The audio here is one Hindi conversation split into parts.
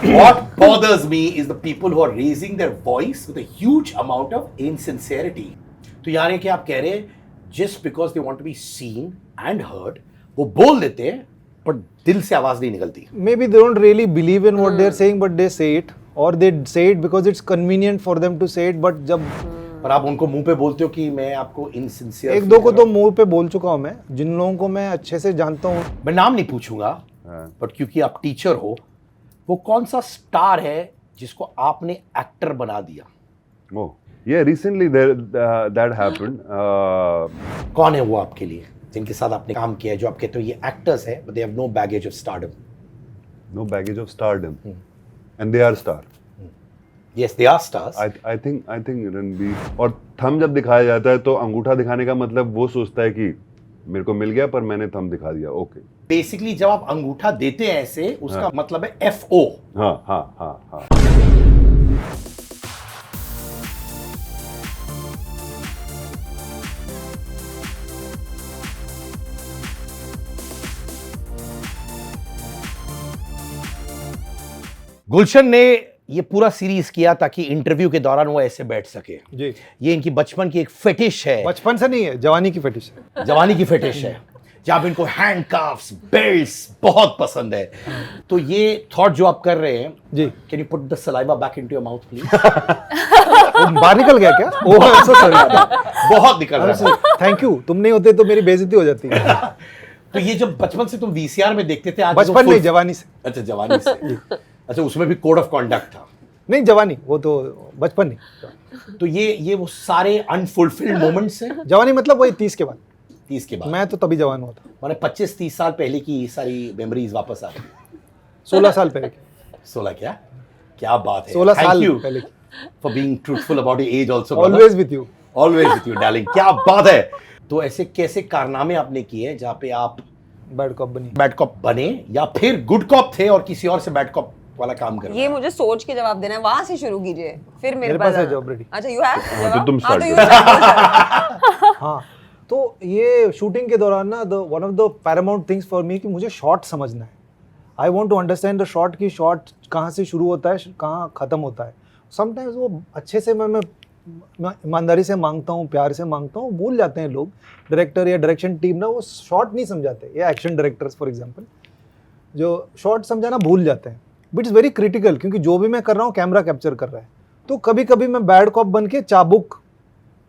What bothers me is the people who are raising their voice with a huge amount of insincerity. तो यानी कि आप कह रहे हैं just because they want to be seen and heard, वो बोल देते हैं पर दिल से आवाज नहीं निकलती. Maybe they don't really believe in what they're saying, but they say it, or they say it because it's convenient for them to say it. But जब पर आप उनको मुंह पे बोलते हो कि मैं आपको इनसिंसियर. एक दो को तो मुंह पे बोल चुका हूँ मैं, जिन लोगों को मैं अच्छे से जानता हूँ. मैं नाम नहीं पूछूंगा, बट क्योंकि आप टीचर हो, वो कौन सा स्टार है जिसको आपने एक्टर बना दिया? Oh, yeah, recently that happened. कौन है वो आपके लिए जिनके साथ आपने काम किया है, जो आप कहते हो ये एक्टर्स है but they have no baggage of stardom? No baggage of stardom, and they are star. Yes, they are stars. I think Ranbir. और थंब जब दिखाया जाता है तो अंगूठा दिखाने का मतलब वो सोचता है कि मेरे को मिल गया पर मैंने थंब दिखा दिया. ओके. बेसिकली जब आप अंगूठा देते हैं ऐसे, उसका मतलब है FO. हाँ. गुलशन ने ये पूरा सीरीज किया ताकि इंटरव्यू के दौरान वो ऐसे बैठ सके. जी. ये इनकी बचपन की एक फेटिश है. बचपन से नहीं है, जवानी की फेटिश है. जवानी की फेटिश है जहाँ इनको हैंडकफ्स, बेल्ट्स बहुत पसंद है. तो ये थॉट जो आप कर रहे हैं, जी. Can you put the saliva back into your mouth please? वो बाहर निकल गया क्या? Oh, I am so sorry. बहुत निकल रहा है. Thank you. तुम नहीं होते तो मेरी बेइज्जती हो जाती है. तो ये जब बचपन से तुम VCR में देखते थे, आज बचपन नहीं, जवानी से. अच्छा, जवानी से. अच्छा, उसमें भी कोड ऑफ कॉन्डक्ट था? नहीं, जवानी, वो तो बचपन नहीं. तो ये वो सारे अनफुलफिल्ड मोमेंट्स हैं. जवानी मतलब वही 30 के बाद. 30 के बाद? मैं तो तभी जवान हुआ था. मैंने 25-30 साल पहले की सारी मेमोरीज वापस आ गई. 16 साल पहले की. 16 क्या बात है. 16 साल पहले की. For being truthful about your age also. Always with you. Always with you darling. क्या बात है. तो ऐसे कैसे कारनामे आपने किए जहाँ पे आप बैड कॉप बने या फिर गुड कॉप थे और किसी और से बैड कॉप वाला काम कर रहे हैं? ये मुझे सोच के जवाब देना है, वहां से शुरू कीजिए, फिर मेरे पास है आना. Job ready. अच्छा, यू हैव. तो तुम start you करो. start. हाँ, तो ये शूटिंग के दौरान ना one of the paramount things for me कि मुझे शॉट समझना है. I want to understand the shot की शॉट कहाँ से शुरू होता है, कहाँ ख़त्म होता है. समटाइम्स वो अच्छे से मैं ईमानदारी से मांगता हूँ, प्यार से मांगता हूँ, भूल जाते हैं लोग, डायरेक्टर या डायरेक्शन टीम ना, वो शॉट नहीं समझाते. या एक्शन डायरेक्टर्स फॉर एग्जांपल जो शॉट समझाना भूल जाते हैं. बट इट्स वेरी क्रिटिकल, क्योंकि जो भी मैं कर रहा हूँ कैमरा कैप्चर कर रहा है. तो कभी कभी मैं बैड कॉप बन के चाबुक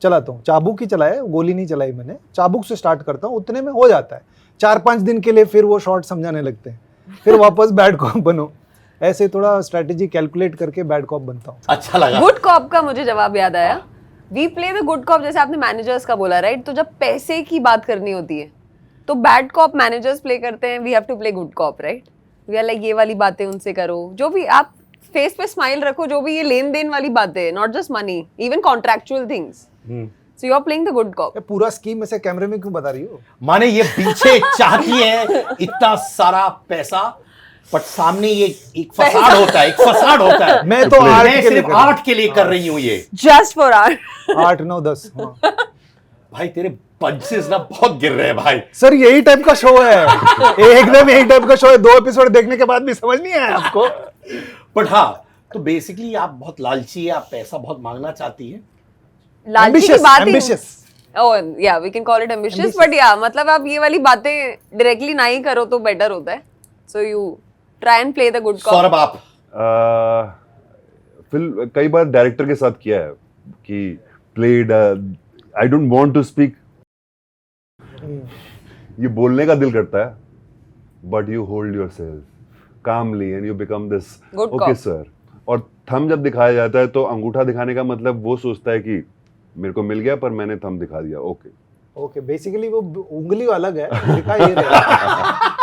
चलाता हूँ. चाबुक ही चलाया, गोली नहीं चलाई मैंने. चाबुक से स्टार्ट करता हूँ, उतने में हो जाता है. 4-5 दिन के लिए फिर वो शॉट समझाने लगते हैं, फिर वापस बैड कॉप बनो. ऐसे थोड़ा स्ट्रेटेजी कैलकुलेट करके बैड कॉप बनता हूँ. अच्छा लगा. गुड कॉप का मुझे जवाब याद आया. We play the good cop, जैसे आपने मैनेजर्स का बोला, राइट? तो जब पैसे की बात करनी होती है तो बैड कॉप मैनेजर्स प्ले करते हैं, we have to play good cop, right? We are like ये वाली बातें उनसे करो, जो भी आप फेस पे स्माइल रखो, जो भी ये लेन देन वाली बातें, not just money, even contractual things. So you are playing the good cop. पूरा स्कीम ऐसे कैमरे में क्यों बता रही हो? माने ये पीछे चाहती है इतना सारा पैसा, बट सामने ये एक फसाड होता है, एक फसाड होता है. मैं तो सिर्फ आर्ट के लिए कर रही हूँ ये. Just for art. 8, 9, 10. भाई तेरे पंचेस ना बहुत गिर रहे हैं भाई. सर यही टाइप का शो है. एकदम यही टाइप का शो है. 2 एपिसोड देखने के बाद भी समझ नहीं आया आपको? बट हाँ, तो बेसिकली आप बहुत लालची है, आप पैसा बहुत मांगना चाहती है. लालची की बात ही. ambitious. Oh yeah, we can call it ambitious, but yeah, मतलब आप ये वाली बातें डायरेक्टली ना ही करो तो बेटर होता है. So you try and play the good cop. Saurabh आप? फिल्म कई बार डायरेक्टर के साथ किया है कि played I don't want to speak. ये बोलने का दिल करता है, but you hold yourself calmly and you become this okay sir. और थंब जब दिखाया जाता है तो अंगूठा दिखाने का मतलब वो सोचता है कि मेरे को मिल गया पर मैंने थंब दिखा दिया. ओके. बेसिकली वो उंगली अलग है, लिखा ये रहेगा.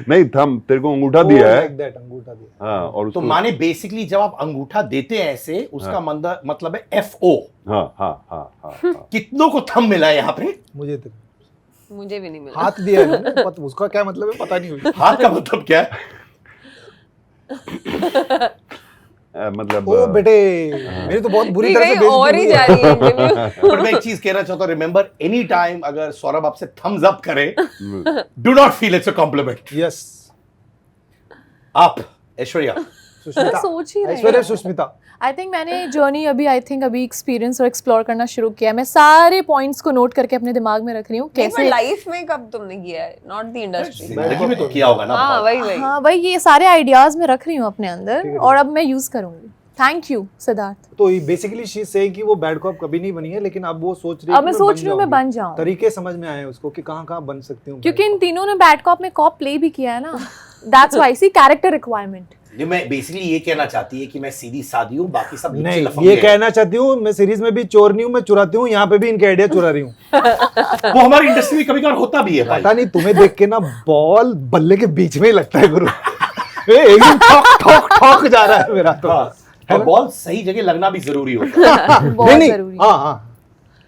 नहीं, थंब तेरे को अंगूठा दिया है. like that, अंगूठा दिया. हाँ, और तो माने बेसिकली जब आप अंगूठा देते हैं ऐसे, उसका मतलब है FO. हाँ. कितनों को थंब मिला है यहाँ पे? मुझे भी नहीं मिला. हाथ दिया है ना, उसका क्या मतलब है पता नहीं हुई. हाथ का मतलब क्या है? मतलब ओ बेटे, मेरी तो बहुत बुरी तरह से बेइज्जती और ही जा रही है इंटरव्यू. पर मैं एक चीज कहना चाहता हूँ, रिमेंबर एनी टाइम अगर सौरभ आपसे थम्स अप करे, do not feel it's a compliment. Yes. आप ऐश्वर्या, सुष्मिता सोच ही रहे ऐश्वर्या हैं। सुष्मिता आई थिंक मैंने जर्नी अभी एक्सपीरियंस और एक्सप्लोर करना शुरू किया है। मैं सारे पॉइंट्स को नोट करके अपने दिमाग में रख रही हूँ कैसे। लाइफ में कब तुमने किया है, नॉट द इंडस्ट्री? जिंदगी में तो किया होगा ना हाँ बहुत। वही हाँ भाई, ये सारे आइडियाज मैं रख रही हूँ अपने ठीक अंदर है। और अब मैं यूज करूंगी। Thank you Siddharth. तो बेसिकली शी से कि वो बैड कॉप कभी नहीं बनी है, लेकिन अब वो सोच रही है अब मैं सोच रही हूँ मैं बन जाऊँ, तरीके समझ में आए उसको कि कहाँ कहाँ बन सकती हूँ क्योंकि इन तीनों ने बैड कॉप में कॉप प्ले भी किया है ना। That's why see character requirement. नहीं, मैं बेसिकली ये कहना चाहती है कि मैं सीधी सादी हूँ, बाकी सब लुच्चे नहीं, लफंगे ये हैं। कहना चाहती हूँ मैं सीरीज में भी चोर नहीं हूँ, मैं चुराती हूँ, यहाँ पे भी इनके आइडिया चुरा रही हूँ। वो हमारी इंडस्ट्री में कभी कभार होता भी है भाई। पता नहीं तुम्हें देख के ना बॉल बल्ले के बीच में ही लगता है गुरु। एकदम ठोक ठोक ठोक जा रहा है मेरा तो। हाँ, और बॉल सही जगह लगना भी जरूरी होता है। बहुत नहीं जरूरी। हाँ हाँ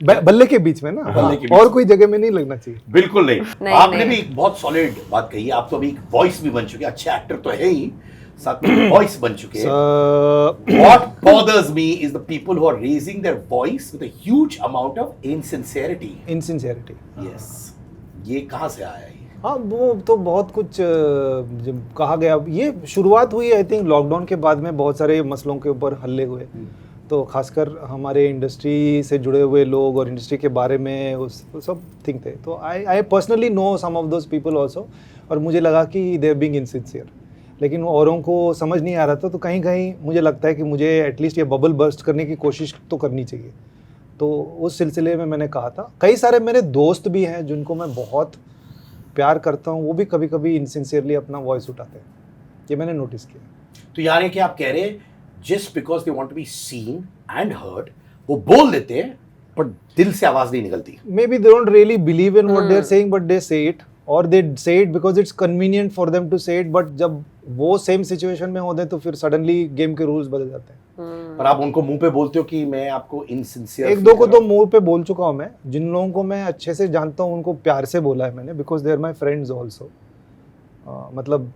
बल्ले के बीच में ना, बल्ले के बीच और में। कोई जगह में नहीं लगना चाहिए। बिल्कुल नहीं, नहीं, आपने नहीं। भी एक बहुत सॉलिड बात कही है। आप तो अभी एक वॉइस भी बन चुके हैं, अच्छे एक्टर तो है ही, साथ में वॉइस बन चुके हैं। What bothers me is the people who are raising their voice with a huge amount of insincerity. Insincerity. Yes, ये कहाँ से आया है? हाँ वो तो बहुत कुछ जब कहा गया, ये शुरुआत हुई आई थिंक लॉकडाउन के बाद में, बहुत सारे मसलों के ऊपर हल्ले हुए। तो खासकर हमारे इंडस्ट्री से जुड़े हुए लोग और इंडस्ट्री के बारे में उस सब थिंक थे। तो I personally know some of those people also, और मुझे लगा कि दे आर बीइंग इनसिंसियर, लेकिन औरों को समझ नहीं आ रहा था। तो कहीं कहीं मुझे लगता है कि मुझे एटलीस्ट ये बबल बर्स्ट करने की कोशिश तो करनी चाहिए। तो उस सिलसिले में मैंने कहा था। कई सारे मेरे दोस्त भी हैं जिनको मैं बहुत प्यार करता हूँ, वो भी कभी कभी इनसिंसियरली अपना वॉइस उठाते हैं, ये मैंने नोटिस किया। तो यार कि आप कह रहे हैं just because they want to be seen and heard, वो बोल देते हैं पर दिल से आवाज नहीं निकलती। Maybe they don't really believe in what they are saying, but they say it, और they say it because it's convenient for them to say it. But जब वो सेम सिचुएशन में होते हैं तो फिर सडनली गेम के रूल्स बदल जाते हैं। पर आप उनको मुंह पे बोलते हो कि मैं आपको इनसिंसियर। एक दो को तो मुंह पे बोल चुका हूँ मैं, जिन लोगों को मैं अच्छे से जानता हूँ उनको प्यार से बोला है मैंने, because they are my friends also. मतलब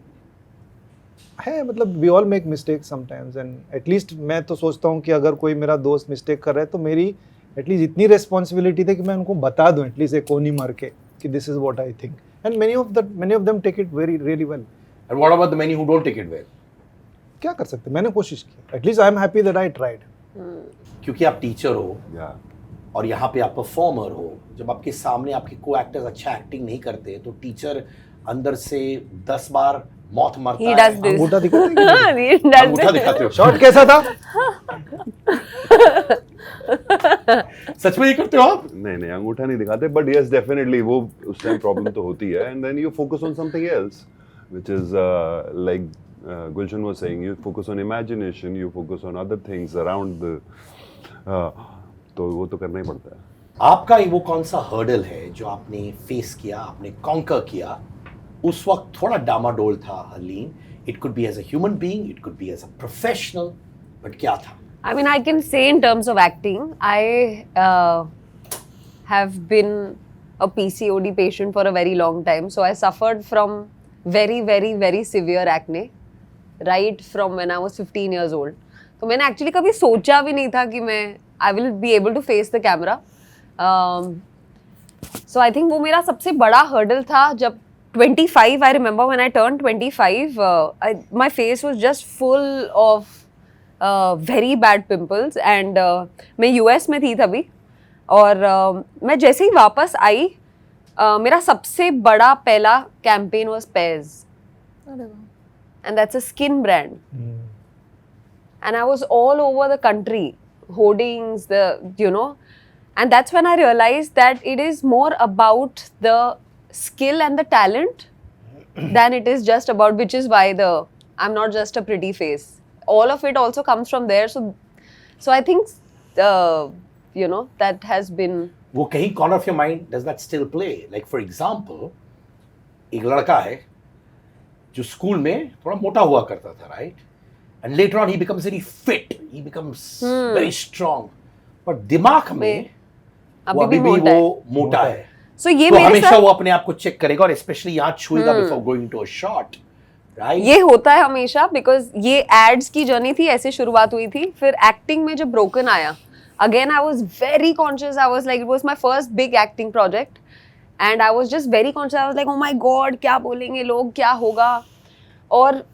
है, मतलब we all make mistake sometimes, and at least मैं तो सोचता हूँ कि अगर कोई मेरा दोस्त मिस्टेक कर रहा है तो मेरी एटलीस्ट इतनी रिस्पॉन्सिबिलिटी थी कि मैं उनको बता दूँ एटलीस्ट एक कोनी मार के कि this is what I think, and many of them take it very really well. And what about the many who don't take it well? क्या कर सकते, मैंने कोशिश की, at least I am happy that I tried. क्योंकि आप टीचर हो Yeah. और यहाँ पे आप परफॉर्मर हो, जब आपके सामने आपके को एक्टर्स अच्छा एक्टिंग नहीं करते तो टीचर अंदर से 10 बार मौत मरता He है। does this. अंगूठा दिखाते हैं हाँ, he does अंगूठा this. दिखाते हो? शॉट कैसा था? सच में ये करते हो आप? नहीं नहीं अंगूठा नहीं दिखाते, बट यस डेफिनेटली वो उस टाइम प्रॉब्लम तो होती है, and then you focus on something else which is like Gulshan was saying, you focus on imagination, you focus on other things around the तो वो तो करना ही पड़ता है। आपका वो कौन सा हर्डल है जो आपने फेस किया, आपने कॉन्कर किया? उस वक्त थोड़ा डामाडोल था Harleen, it could be as a human being, it could be as a professional, but क्या था? I mean, I can say in terms of acting, I have been a PCOD patient for a very long time. So I suffered from very, very, very severe acne right from when I was 15 years old. तो मैंने actually कभी सोचा भी नहीं था कि मैं I will be able to face the camera. So I think वो मेरा सबसे बड़ा hurdle था जब 25, I remember when I turned 25, my face was just full of very bad pimples, and मैं US में थी तभी, और मैं जैसे ही वापस आई मेरा सबसे बड़ा पहला campaign was page, and that's a skin brand, and I was all over the country, hoardings, and that's when I realized that it is more about the skill and the talent than it is just about, which is why I'm not just a pretty face. All of it also comes from there. So I think that has been. वो कहीं corner of your mind does that still play? Like for example, एक लड़का है जो स्कूल में थोड़ा मोटा हुआ करता था, right? And later on he becomes very fit, he becomes very strong, but दिमाग में वो अभी भी वो मोटा है। So ये तो मेरे हमेशा साथ वो अपने आप को चेक करेगा और स्पेशली यहाँ छुएगा before going to a shot, right? ये होता है हमेशा, बिकॉज ये एड्स की जर्नी थी, ऐसे शुरुआत हुई थी, फिर एक्टिंग में जब ब्रोकन आया, again I was very conscious, I was like, it was my first big acting project, and I was just very conscious, I was like oh my God क्या बोलेंगे लोग, क्या होगा। और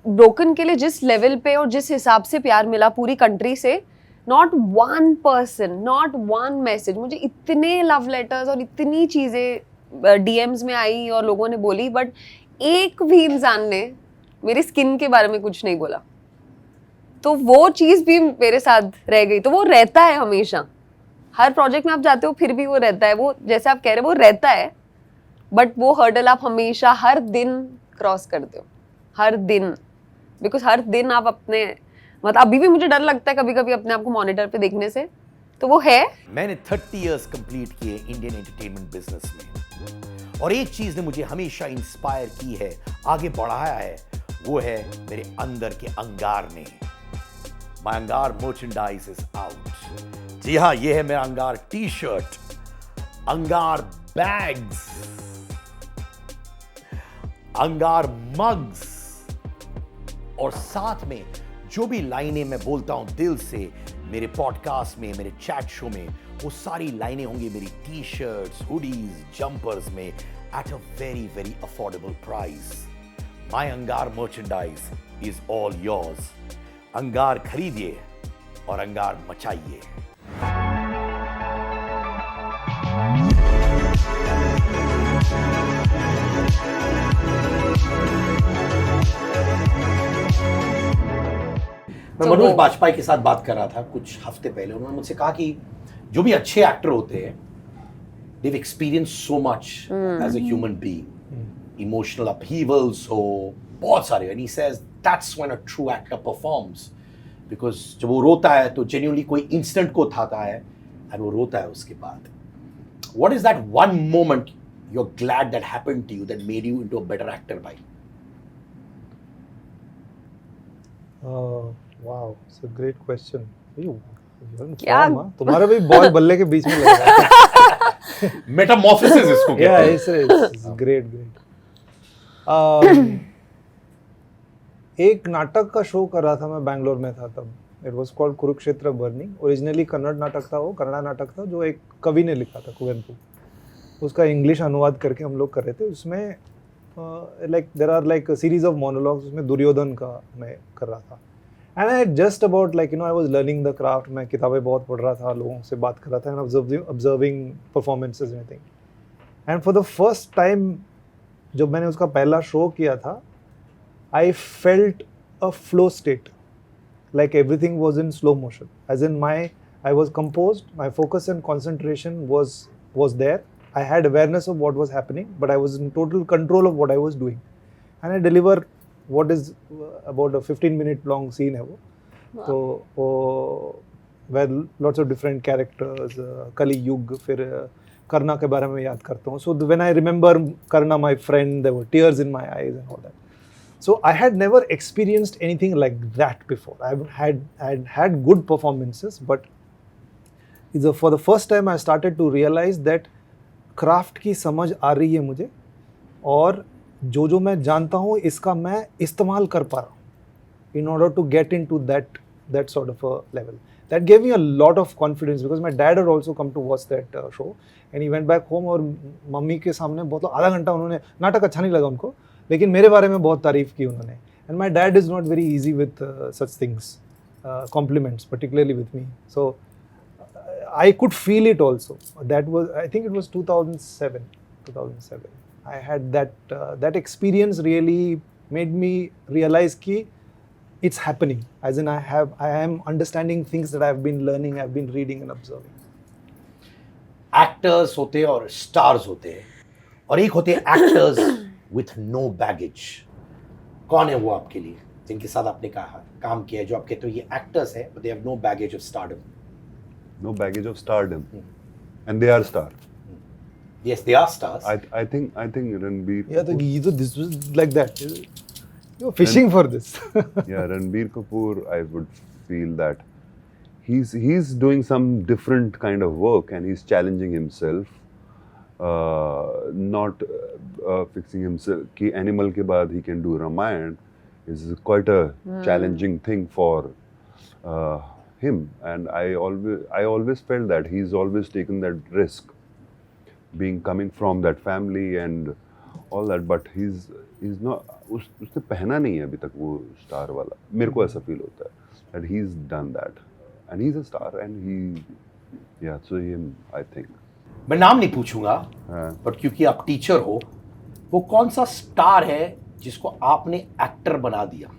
ब्रोकन के लिए जिस लेवल पे और जिस हिसाब से प्यार मिला पूरी कंट्री से, not one person, not one message, मुझे इतने लव लेटर्स और इतनी चीज़ें डीएम्स में आई और लोगों ने बोली, बट एक भी इंसान ने मेरी स्किन के बारे में कुछ नहीं बोला। तो वो चीज़ भी मेरे साथ रह गई। तो वो रहता है हमेशा, हर प्रोजेक्ट में आप जाते हो फिर भी वो रहता है, वो जैसे आप कह रहे हो वो रहता है, बट वो हर्डल आप हमेशा हर दिन क्रॉस करते हो, हर दिन। बिकॉज हर दिन आप अपने, मतलब अभी भी मुझे डर लगता है कभी कभी अपने आप को मॉनिटर पे देखने से, तो वो है। मैंने 30 इयर्स कंप्लीट किए इंडियन एंटरटेनमेंट बिजनेस में, और एक चीज ने मुझे हमेशा इंस्पायर की है, आगे बढ़ाया है, वो है मेरे अंदर के अंगार ने। माय अंगार मर्चेंडाइज इज आउट। जी हाँ, ये है मेरा अंगार टी शर्ट, अंगार बैग्स, अंगार मग्स, और साथ में जो भी लाइनें मैं बोलता हूं दिल से मेरे पॉडकास्ट में, मेरे चैट शो में, वो सारी लाइनें होंगी मेरी टी शर्ट्स, हुडीज, जंपर्स में at a very very affordable price. My अंगार मर्चेंडाइज इज ऑल योर्स। अंगार खरीदिए और अंगार मचाइए। मैं मनोज बाजपेयी के साथ बात कर रहा था कुछ हफ्ते पहले। उन्होंने मुझसे कहा कि जो भी अच्छे एक्टर होते हैं, they've experienced so much as a human being, emotional upheavals हो बहुत सारे, and he says that's when a true actor performs, because जब वो रोता है तो genuinely कोई इंसिडेंट को उठाता है और वो रोता है उसके बाद। What is that one moment you're glad that happened to you that made you into a better actor, भाई? Wow, it's a great question. क्या? तुम्हारा भी बॉल बल्ले के बीच में लग रहा है। Metamorphosis इसको कहते हैं। it's great. एक नाटक का शो कर रहा था मैं, बैंगलोर में था तब। It was called Kurukshetra burning. Originally Kannada नाटक था, वो कन्नड़ा नाटक था जो एक कवि ने लिखा था, कुवेंपु। उसका इंग्लिश अनुवाद करके हम लोग कर रहे थे। उसमें like there are like series of monologues, उसमें दुर्योधन का मैं कर रहा था। And I just about like I was learning the craft. मैं किताबें बहुत पढ़ रहा था, लोगों से बात कर रहा था, and observing performances anything. And for the first time जब मैंने उसका पहला शो किया था, I felt a flow state, like everything was in slow motion, as in I was composed, my focus and concentration was there. I had awareness of what was happening, but I was in total control of what I was doing, and I deliver what is about a 15-minute long scene hai wo. Wow. So where lots of different characters, Kali Yug, fir Karna ke bare mein yaad karta hu. So when I remember Karna, my friend, there were tears in my eyes and all that. So I had never experienced anything like that before. I had good performances, but for the first time I started to realize that craft की समझ आ रही है मुझे, और जो मैं जानता हूँ इसका मैं इस्तेमाल कर पा रहा हूँ in order to get into that sort of a level. That gave me a lot of confidence because my dad had also come to watch that show, and he went back home और मम्मी के सामने बहुत आधा घंटा उन्होंने, नाटक अच्छा नहीं लगा उनको, लेकिन मेरे बारे में बहुत तारीफ की उन्होंने। And my dad is not very easy with such things, compliments particularly with me. So I could feel it also. That was, I think it was 2007 I had that experience really made me realise कि it's happening, as in I am understanding things that I've been learning, I've been reading and observing. Actors होते हैं और stars होते हैं, और एक होते हैं actors with no baggage. कौन है वो आपके लिए जिनके साथ आपने काम किया है, जो आप कहते हो ये actors है but they have no baggage of stardom? No baggage of stardom, and they are star. Yes, they are stars. I think Ranbir. Yeah, this was like that. You're fishing for this. Yeah, Ranbir Kapoor, I would feel that he's doing some different kind of work, and he's challenging himself, not fixing himself. Ki Animal ke baad he can do Ramayan is quite a challenging thing for him, and I always felt that he's always taken that risk, coming from that family and all that, but he's not. उसने पहना नहीं है अभी तक वो स्टार वाला. मेरे को ऐसा फील होता है that he's done that, and he's a star, and so him I think. मैं नाम नहीं पूछूंगा, हाँ. बट क्योंकि आप टीचर हो, वो कौन सा स्टार है जिसको आपने एक्टर बना दिया?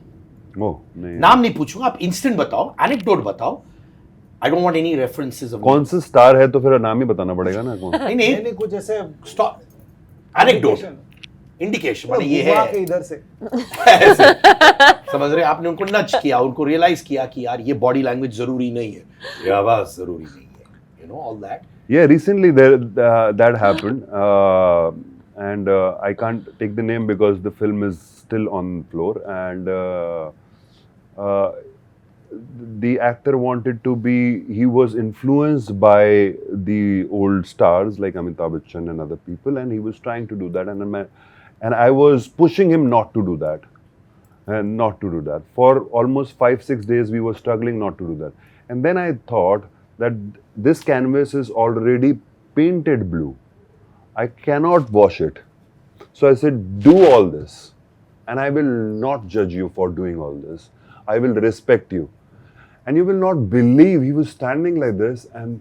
ओह नहीं. नाम नहीं पूछूंगा, आप इंस्टेंट बताओ, एनेक्डोट बताओ. आई don't want any references of कौन सा स्टार है तो फिर नाम ही बताना पड़ेगा ना कौन. नहीं नहीं नहीं, नहीं कुछ ऐसे एनेक्डोट, इंडिकेशन माने ये बुआ है के इधर से ऐसे। समझ रहे, आपने उनको नच किया, उनको रियलाइज किया कि यार ये बॉडी लैंग्वेज जरूरी नहीं है, ये आवाज जरूरी नहीं है, you know all that. Yeah, recently that happened, and I can't take the name because the film is still on floor, and the actor wanted to be. He was influenced by the old stars like Amitabh Bachchan and other people, and he was trying to do that, and I was pushing him not to do that, and not to do that. For almost 5-6 days, we were struggling not to do that, and then I thought that this canvas is already painted blue. I cannot wash it. So I said, do all this. And I will not judge you for doing all this. I will respect you. And you will not believe he was standing like this and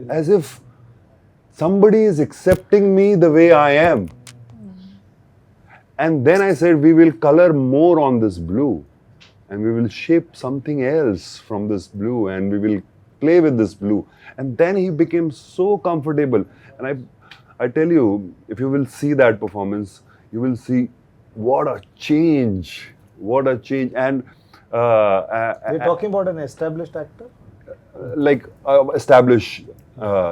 as if somebody is accepting me the way I am. And then I said, we will color more on this blue. And we will shape something else from this blue and we will play with this blue. And then he became so comfortable. And I tell you, if you will see that performance, you will see what a change. What a change. And we're talking about an established actor, like established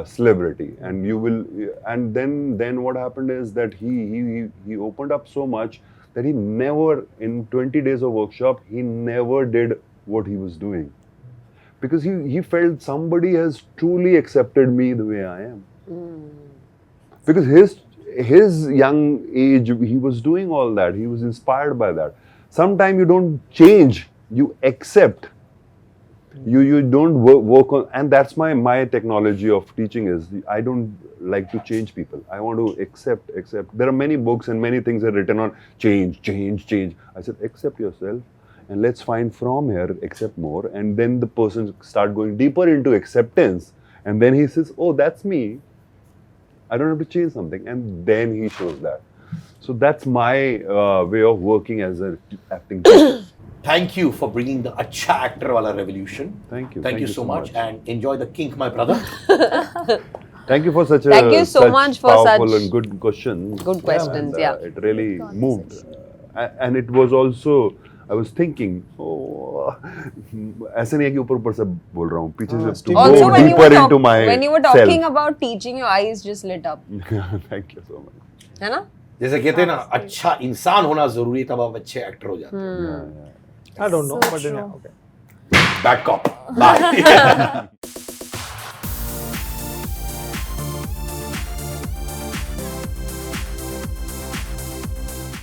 celebrity, and you will, and then what happened is that he opened up so much that he never, in 20 days of workshop, he never did what he was doing. Because he felt somebody has truly accepted me the way I am. Because his young age, he was doing all that. He was inspired by that. Sometimes you don't change, you accept. You don't work on, and that's my technology of teaching is I don't like to change people. I want to accept. There are many books and many things are written on change. I said accept yourself and let's find from here accept more, and then the person start going deeper into acceptance, and then he says, oh, that's me. I don't have to change something, and then he shows that. So that's my way of working as an acting teacher. Thank you for bringing the अच्छा actor वाला revolution. Thank you. Thank you so much, and enjoy the kink, my brother. Thank you for such Thank you so much for powerful such and good questions. good questions. And, Yeah. it really moved, and it was also. I was thinking, ऐसे नहीं है कि ऊपर से बोल रहा हूँ, पीछे से to Also, go when you deeper were into my when you were talking self. about teaching, your eyes just lit up. Thank you so much. है ना? जैसे कहते हैं ना, अच्छा इंसान होना जरूरी है, तब आप अच्छे एक्टर हो जाते हैं. Yeah. I don't know, So but true. yeah, okay. Bad cop. Bye.